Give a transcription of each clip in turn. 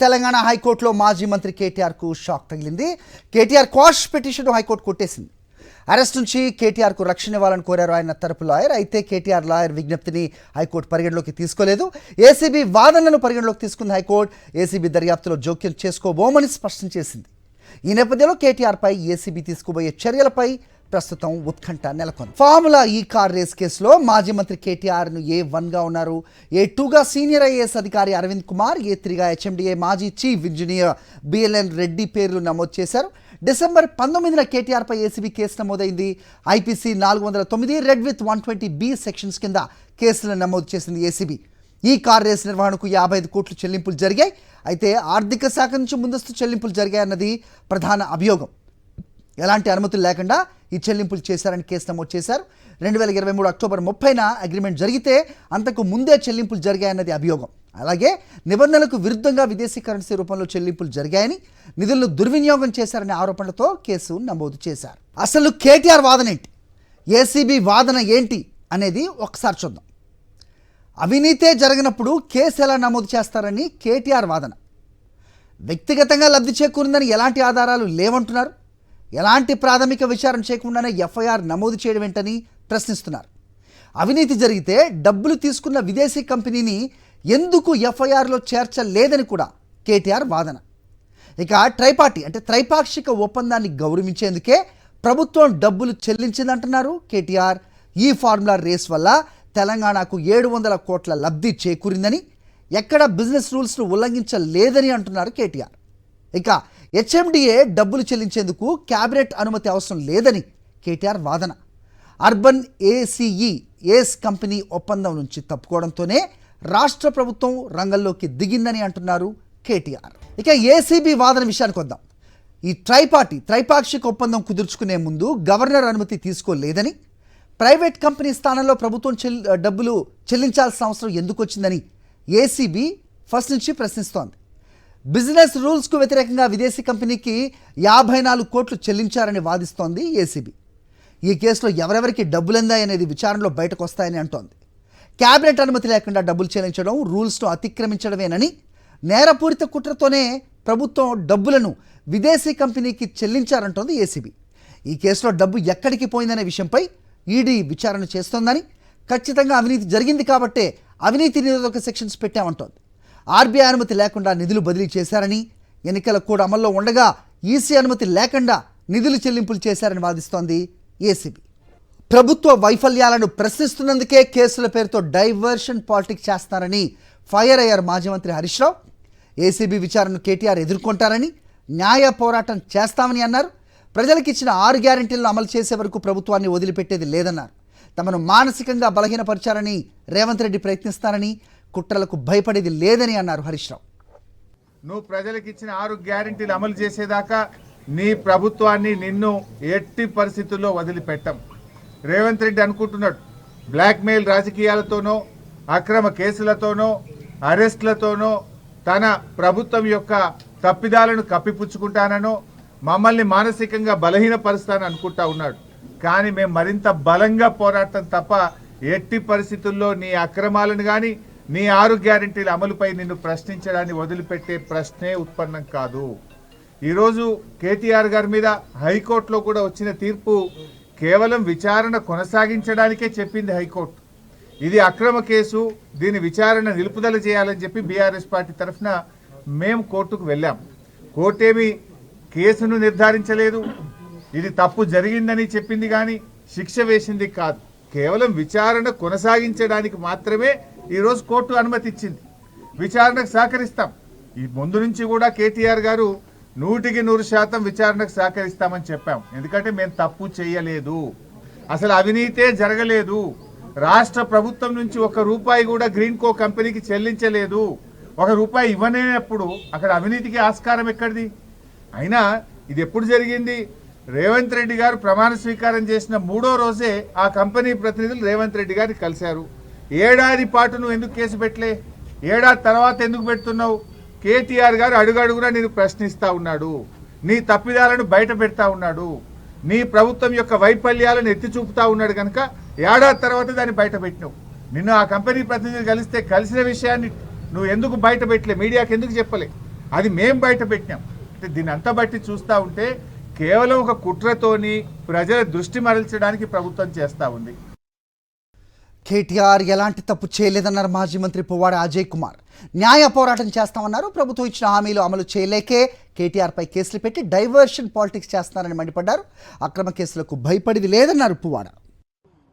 తెలంగాణ హైకోర్టులో మాజీ మంత్రి కేటీఆర్కు షాక్ తగిలింది. కేటీఆర్ క్వాష్ పిటిషన్ హైకోర్టు కొట్టేసింది. అరెస్ట్ నుంచి కేటీఆర్కు రక్షణ ఇవ్వాలని కోరారు ఆయన తరపు లాయర్. అయితే కేటీఆర్ లాయర్ విజ్ఞప్తిని హైకోర్టు పరిగణలోకి తీసుకోలేదు. ఏసీబీ వాదనలను పరిగణలోకి తీసుకున్న హైకోర్టు ఏసీబీ దర్యాప్తులో జోక్యం చేసుకోబోమని స్పష్టం చేసింది. ఈ నేపథ్యంలో కేటీఆర్పై ఏసీబీ తీసుకుపోయే చర్యలపై ప్రస్తుతం ఉత్కంఠ నెలకొంది. ఫార్ములా ఈ కార్ రేస్ కేసులో మాజీ మంత్రి కేటీఆర్ను A1గా ఉన్నారు. A2గా సీనియర్ ఐఏఎస్ అధికారి అరవింద్ కుమార్, A3గా HMDA మాజీ చీఫ్ ఇంజనీర్ BLN రెడ్డి పేర్లు నమోదు చేశారు. డిసెంబర్ 19న కేటీఆర్పై ఏసీబీ కేసు నమోదైంది. IPC 409 red with 120B sections కింద కేసులను నమోదు చేసింది ఏసీబీ. ఈ కార్ రేస్ నిర్వహణకు 55 కోట్లు చెల్లింపులు జరిగాయి. అయితే ఆర్థిక శాఖ నుంచి ముందస్తు చెల్లింపులు జరిగాయన్నది ప్రధాన అభియోగం. ఎలాంటి అనుమతులు లేకుండా ఈ చెల్లింపులు చేశారని కేసు నమోదు చేశారు. 2023 అక్టోబర్ 30న అగ్రిమెంట్ జరిగితే అంతకు ముందే చెల్లింపులు జరిగాయన్నది అభియోగం. అలాగే నిబంధనలకు విరుద్ధంగా విదేశీ కరెన్సీ రూపంలో చెల్లింపులు జరిగాయని, నిధులను దుర్వినియోగం చేశారనే ఆరోపణలతో కేసు నమోదు చేశారు. అసలు కేటీఆర్ వాదన ఏంటి, ఏసీబీ వాదన ఏంటి అనేది ఒకసారి చూద్దాం. అవినీతే జరగనప్పుడు కేసు ఎలా నమోదు చేస్తారని కేటీఆర్ వాదన. వ్యక్తిగతంగా లబ్ధి చేకూరిందని ఎలాంటి ఆధారాలు లేవంటున్నారు. ఎలాంటి ప్రాథమిక విచారణ చేయకుండానే ఎఫ్ఐఆర్ నమోదు చేయడం ఏంటని ప్రశ్నిస్తున్నారు. అవినీతి జరిగితే డబ్బులు తీసుకున్న విదేశీ కంపెనీని ఎందుకు ఎఫ్ఐఆర్లో చేర్చలేదని కూడా కేటీఆర్ వాదన. ఇక ట్రైపార్టీ అంటే త్రైపాక్షిక ఒప్పందాన్ని గౌరవించేందుకే ప్రభుత్వం డబ్బులు చెల్లించిందంటున్నారు కేటీఆర్. ఈ ఫార్ములా రేస్ వల్ల తెలంగాణకు 700 కోట్ల లబ్ధి చేకూరిందని, ఎక్కడ బిజినెస్ రూల్స్ను ఉల్లంఘించలేదని అంటున్నారు కేటీఆర్. ఇక HMDA డబ్బులు చెల్లించేందుకు క్యాబినెట్ అనుమతి అవసరం లేదని కేటీఆర్ వాదన. అర్బన్ ఏస్ కంపెనీ ఒప్పందం నుంచి తప్పుకోవడంతోనే రాష్ట్ర ప్రభుత్వం రంగంలోకి దిగిందని అంటున్నారు కేటీఆర్. ఇక ఏసీబీ వాదన విషయానికి వద్దాం. ఈ త్రైపాక్షిక ఒప్పందం కుదుర్చుకునే ముందు గవర్నర్ అనుమతి తీసుకోలేదని, ప్రైవేట్ కంపెనీ స్థానంలో ప్రభుత్వం డబ్బులు చెల్లించాల్సిన అవసరం ఎందుకు వచ్చిందని ఏసీబీ ఫస్ట్ నుంచి ప్రశ్నిస్తోంది. బిజినెస్ రూల్స్కు వ్యతిరేకంగా విదేశీ కంపెనీకి 54 కోట్లు చెల్లించారని వాదిస్తోంది ఏసీబీ. ఈ కేసులో ఎవరెవరికి డబ్బులు అందాయనేది విచారణలో బయటకు వస్తాయని అంటోంది. క్యాబినెట్ అనుమతి లేకుండా డబ్బులు చెల్లించడం రూల్స్ను అతిక్రమించడమేనని, నేరపూరిత కుట్రతోనే ప్రభుత్వం డబ్బులను విదేశీ కంపెనీకి చెల్లించారంటోంది ఏసీబీ. ఈ కేసులో డబ్బు ఎక్కడికి పోయిందనే విషయంపై ఈడీ విచారణ చేస్తోందని, ఖచ్చితంగా అవినీతి జరిగింది కాబట్టే అవినీతి నిరోధక సెక్షన్స్ పెట్టామంటోంది. ఆర్బీఐ అనుమతి లేకుండా నిధులు బదిలీ చేశారని, ఎన్నికల కోడ్ అమల్లో ఉండగా ఈసీ అనుమతి లేకుండా నిధులు చెల్లింపులు చేశారని వాదిస్తోంది ఏసీబీ. ప్రభుత్వ వైఫల్యాలను ప్రశ్నిస్తున్నందుకే కేసుల పేరుతో డైవర్షన్ పాలిటిక్స్ చేస్తారని ఫైర్ అయ్యారు మాజీ మంత్రి హరీష్ రావు. ఏసీబీ విచారణను కేటీఆర్ ఎదుర్కొంటారని, న్యాయ పోరాటం చేస్తామని అన్నారు. ప్రజలకు ఇచ్చిన 6 గ్యారెంటీలను అమలు చేసే వరకు ప్రభుత్వాన్ని వదిలిపెట్టేది లేదన్నారు. తమను మానసికంగా బలహీనపరిచారని రేవంత్ రెడ్డి ప్రయత్నిస్తారని, కుట్రలకు భయపడేది లేదని అన్నారు హరీష్ రావు. నువ్వు ప్రజలకు ఇచ్చిన 6 గ్యారెంటీలు అమలు చేసేదాకా నీ ప్రభుత్వాన్ని నిన్ను ఎట్టి పరిస్థితుల్లో వదిలిపెట్టం. రేవంత్ రెడ్డి అనుకుంటున్నాడు బ్లాక్మెయిల్ రాజకీయాలతోనో, అక్రమ కేసులతోనో, అరెస్టులతోనో తన ప్రభుత్వం యొక్క తప్పిదాలను కప్పిపుచ్చుకుంటానో, మమ్మల్ని మానసికంగా బలహీనపరుస్తానని అనుకుంటా ఉన్నాడు. కానీ మేము మరింత బలంగా పోరాడటం తప్ప ఎట్టి పరిస్థితుల్లో నీ అక్రమాలను కానీ, నీ 6 గ్యారెంటీల అమలుపై నిన్ను ప్రశ్నించడాన్ని వదిలిపెట్టే ప్రశ్నే ఉత్పన్నం కాదు. ఈరోజు కేటీఆర్ గారి మీద హైకోర్టులో కూడా వచ్చిన తీర్పు కేవలం విచారణ కొనసాగించడానికే చెప్పింది హైకోర్టు. ఇది అక్రమ కేసు, దీని విచారణ నిలుపుదల చేయాలని చెప్పి బీఆర్ఎస్ పార్టీ తరఫున మేము కోర్టుకు వెళ్ళాం. కోర్టు ఏమి కేసును నిర్ధారించలేదు, ఇది తప్పు జరిగిందని చెప్పింది కానీ శిక్ష వేసింది కాదు. కేవలం విచారణ కొనసాగించడానికి మాత్రమే ఈరోజు కోర్టు అనుమతి ఇచ్చింది. విచారణకు సహకరిస్తాం. ఈ ముందు నుంచి కూడా కేటీఆర్ గారు 100% విచారణకు సహకరిస్తామని చెప్పాం. ఎందుకంటే మేము తప్పు చేయలేదు, అసలు అవినీతే జరగలేదు, రాష్ట్ర ప్రభుత్వం నుంచి 1 రూపాయి కూడా గ్రీన్ కో కంపెనీకి చెల్లించలేదు. 1 రూపాయి ఇవ్వలేనప్పుడు అక్కడ అవినీతికి ఆస్కారం ఎక్కడిది? అయినా ఇది ఎప్పుడు జరిగింది? రేవంత్ రెడ్డి గారు ప్రమాణ స్వీకారం చేసిన 3వ రోజే ఆ కంపెనీ ప్రతినిధులు రేవంత్ రెడ్డి గారిని కలిశారు. ఏడాది పాటు నువ్వు ఎందుకు కేసు పెట్టలే, ఏడాది తర్వాత ఎందుకు పెడుతున్నావు? కేటీఆర్ గారు అడుగడుగునా నేను ప్రశ్నిస్తూ ఉన్నాడు, నీ తప్పిదాలను బయట పెడతా ఉన్నాడు, నీ ప్రభుత్వం యొక్క వైఫల్యాలను ఎత్తి చూపుతా ఉన్నాడు. కనుక ఏడాది తర్వాత దాన్ని బయట పెట్టినావు. నిన్ను ఆ కంపెనీ ప్రతినిధులు కలిస్తే కలిసిన విషయాన్ని నువ్వు ఎందుకు బయట పెట్టలే, మీడియాకి ఎందుకు చెప్పలే? అది మేం బయట పెట్టినాం. అంటే దీన్ని అంతా బట్టి చూస్తూ ఉంటే కేవలం ఒక కుట్రతోని ప్రజల దృష్టి మరల్చడానికి ప్రభుత్వం చేస్తూ ఉంది. కేటీఆర్ ఎలాంటి తప్పు చేయలేదన్నారు మాజీ మంత్రి పువ్వాడ అజయ్ కుమార్. న్యాయ పోరాటం చేస్తామన్నారు. ప్రభుత్వం ఇచ్చిన హామీలు అమలు చేయలేకే కేటీఆర్పై కేసులు పెట్టి డైవర్షన్ పాలిటిక్స్ చేస్తున్నారని మండిపడ్డారు. అక్రమ కేసులకు భయపడేది లేదన్నారు పువ్వాడ.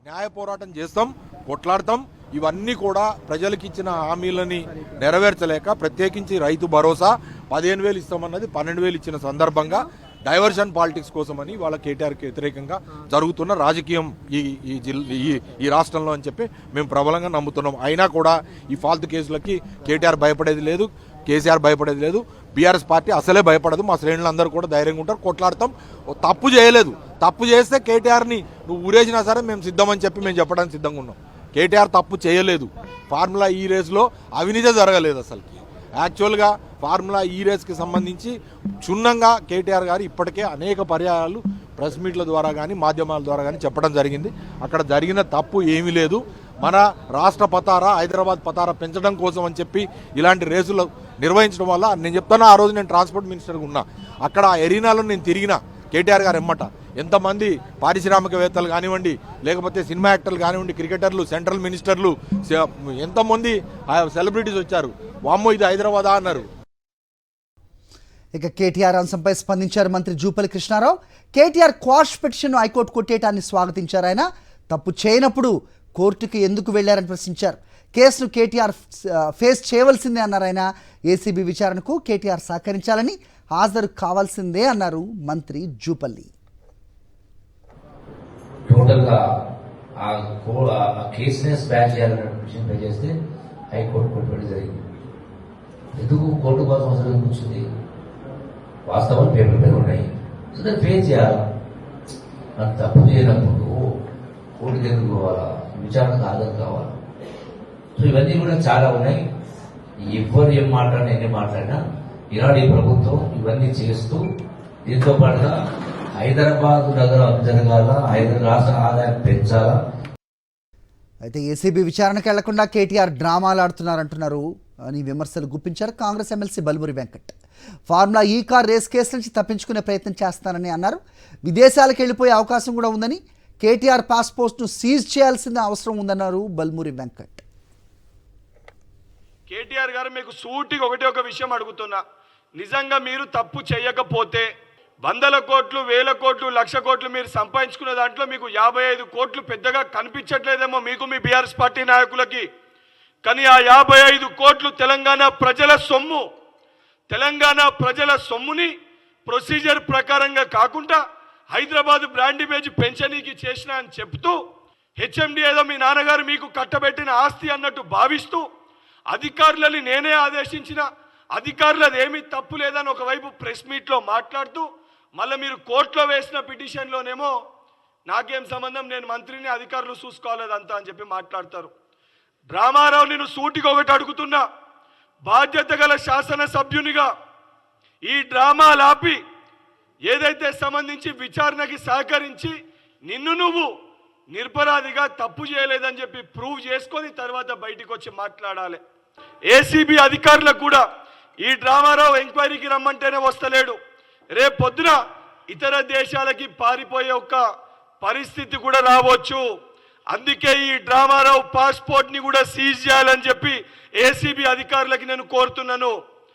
న్యాయ పోరాటం చేస్తాం, కొట్లాడతాం. ఇవన్నీ కూడా ప్రజలకు ఇచ్చిన హామీలని నెరవేర్చలేక, ప్రత్యేకించి రైతు భరోసా 15,000 ఇస్తామన్నది 12,000 ఇచ్చిన సందర్భంగా డైవర్షన్ పాలిటిక్స్ కోసమని వాళ్ళ కేటీఆర్కి వ్యతిరేకంగా జరుగుతున్న రాజకీయం ఈ రాష్ట్రంలో అని చెప్పి మేము ప్రబలంగా నమ్ముతున్నాం. అయినా కూడా ఈ ఫాల్తు కేసులకి కేటీఆర్ భయపడేది లేదు, కేసీఆర్ భయపడేది లేదు. బీఆర్ఎస్ పార్టీ అసలే భయపడదు. మా శ్రేణులందరూ కూడా ధైర్యంగా ఉంటారు, కొట్లాడతాం. తప్పు చేయలేదు, తప్పు చేస్తే కేటీఆర్ని నువ్వు ఊరేసినా సరే మేము సిద్ధమని చెప్పి మేము చెప్పడానికి సిద్ధంగా ఉన్నాం. కేటీఆర్ తప్పు చేయలేదు. ఫార్ములా ఈ రేసులో అవినీతి జరగలేదు. అసలుకి యాక్చువల్గా ఫార్ములా ఈ రేస్కి సంబంధించి క్షుణ్ణంగా కేటీఆర్ గారు ఇప్పటికే అనేక పర్యాయాలు ప్రెస్ మీట్ల ద్వారా కానీ మాధ్యమాల ద్వారా కానీ చెప్పడం జరిగింది. అక్కడ జరిగిన తప్పు ఏమీ లేదు. మన రాష్ట్ర పతారా, హైదరాబాద్ పతారా పెంచడం కోసం అని చెప్పి ఇలాంటి రేసులు నిర్వహించడం వల్ల నేను చెప్తాను, ఆ రోజు నేను ట్రాన్స్పోర్ట్ మినిస్టర్గా ఉన్నా. అక్కడ ఆ ఎరీనాలో నేను తిరిగిన కేటీఆర్ గారు ఎమ్మట ఎంతమంది పారిశ్రామికవేత్తలు కానివ్వండి, లేకపోతే సినిమా యాక్టర్లు కానివ్వండి, క్రికెటర్లు, సెంట్రల్ మినిస్టర్లు, ఎంతమంది సెలబ్రిటీస్ వచ్చారు. వామ్మో ఇది హైదరాబాదా అన్నారు. ఇక కేటీఆర్ అంశంపై స్పందించారు మంత్రి జూపల్లి కృష్ణారావు. కేటీఆర్ క్వాష్ పిటిషన్ను హైకోర్టు కొట్టేయటాన్ని స్వాగతించారు. ఆయన తప్పు చేయనప్పుడు కోర్టుకి ఎందుకు వెళ్లారని ప్రశ్నించారు. కేసును కేటీఆర్ ఫేస్ చేయవలసిందే అన్నారు ఆయన. ఏసీబీ విచారణకు కేటీఆర్ సహకరించాలని, హాజరు కావాల్సిందే అన్నారు మంత్రి జూపల్లి. టోటల్గా ఆ కేసునే స్పాచ్ చేయాలనే విషయం పే చేస్తే హైకోర్టు కొట్టుబడి జరిగింది. ఎందుకు కోర్టు కోసం అవసరం కూర్చుంది? వాస్తవాలు పేపర్ మీద ఉన్నాయి, సో దాన్ని పే చేయాలా. నాకు తప్పు చేయనప్పుడు కోర్టుకి ఎందుకు పోవాలా? విచారణకు హాజరు కావాలా? సో ఇవన్నీ కూడా చాలా ఉన్నాయి. ఎవరు ఏం మాట్లాడినా ఎన్ని మాట్లాడినా ఈనాడు ఈ ప్రభుత్వం ఇవన్నీ చేస్తూ దీంతో పాటుగా హైదరాబాద్ నగరం జరగాల, రాష్ట్ర ఆదాయం పెంచాలా. అయితే ఏసీబీ విచారణకు వెళ్లకుండా కేటీఆర్ డ్రామాలు ఆడుతున్నారంటున్నారు అని విమర్శలు గుప్పించారు కాంగ్రెస్ ఎమ్మెల్సీ బల్మూరి వెంకట్. ఫార్ములా ఈ కార్ రేస్ కేసు నుంచి తప్పించుకునే ప్రయత్నం చేస్తానని అన్నారు. విదేశాలకు వెళ్ళిపోయే అవకాశం కూడా ఉందని, కేటీఆర్ పాస్పోర్ట్ను సీజ్ చేయాల్సిన అవసరం ఉందన్నారు బల్మూరి వెంకట్. కేటీఆర్ గారు మీకు సూటిగా ఒక విషయం అడుగుతున్నా. నిజంగా మీరు తప్పు చేయకపోతే 100 కోట్లు, 1000 కోట్లు, 1,00,000 కోట్లు మీరు సంపాదించుకున్న దాంట్లో మీకు 55 కోట్లు పెద్దగా కనిపించట్లేదేమో మీకు, మీ బీఆర్ఎస్ పార్టీ నాయకులకి. కానీ ఆ 55 కోట్లు తెలంగాణ ప్రజల సొమ్ము. తెలంగాణ ప్రజల సొమ్ముని ప్రొసీజర్ ప్రకారంగా కాకుండా హైదరాబాద్ బ్రాండ్ ఇమేజ్ పెంచనీకి చేసిన అని చెప్తూ, హెచ్ఎండి ఏదో మీ నాన్నగారు మీకు కట్టబెట్టిన ఆస్తి అన్నట్టు భావిస్తూ, అధికారులని నేనే ఆదేశించిన, అధికారులది ఏమీ తప్పు లేదని ఒకవైపు ప్రెస్ మీట్లో మాట్లాడుతూ, మళ్ళీ మీరు కోర్టులో వేసిన పిటిషన్లోనేమో నాకేం సంబంధం, నేను మంత్రిని, అధికారులు చూసుకోలేదంతా అని చెప్పి మాట్లాడతారు. డ్రామారావు, నేను సూటిగా అడుగుతున్నా, బాధ్యత గల శాసనసభ్యునిగా ఈ డ్రామాలు ఆపి ఏదైతే సంబంధించి విచారణకి సహకరించి నిన్ను నువ్వు నిరపరాధిగా తప్పు చేయలేదని చెప్పి ప్రూవ్ చేసుకొని తర్వాత బయటికి వచ్చి మాట్లాడాలి. ఏసీబీ అధికారులకు కూడా ఈ డ్రామారావు ఎంక్వైరీకి రమ్మంటేనే వస్తలేడు. రేపు పొద్దున ఇతర దేశాలకి పారిపోయే ఒక పరిస్థితి కూడా రావచ్చు. అందుకే ఈ డ్రామారావు పాస్పోర్ట్ని కూడా సీజ్ చేయాలని చెప్పి ఏసీబీ అధికారులకి నేను కోరుతున్నాను.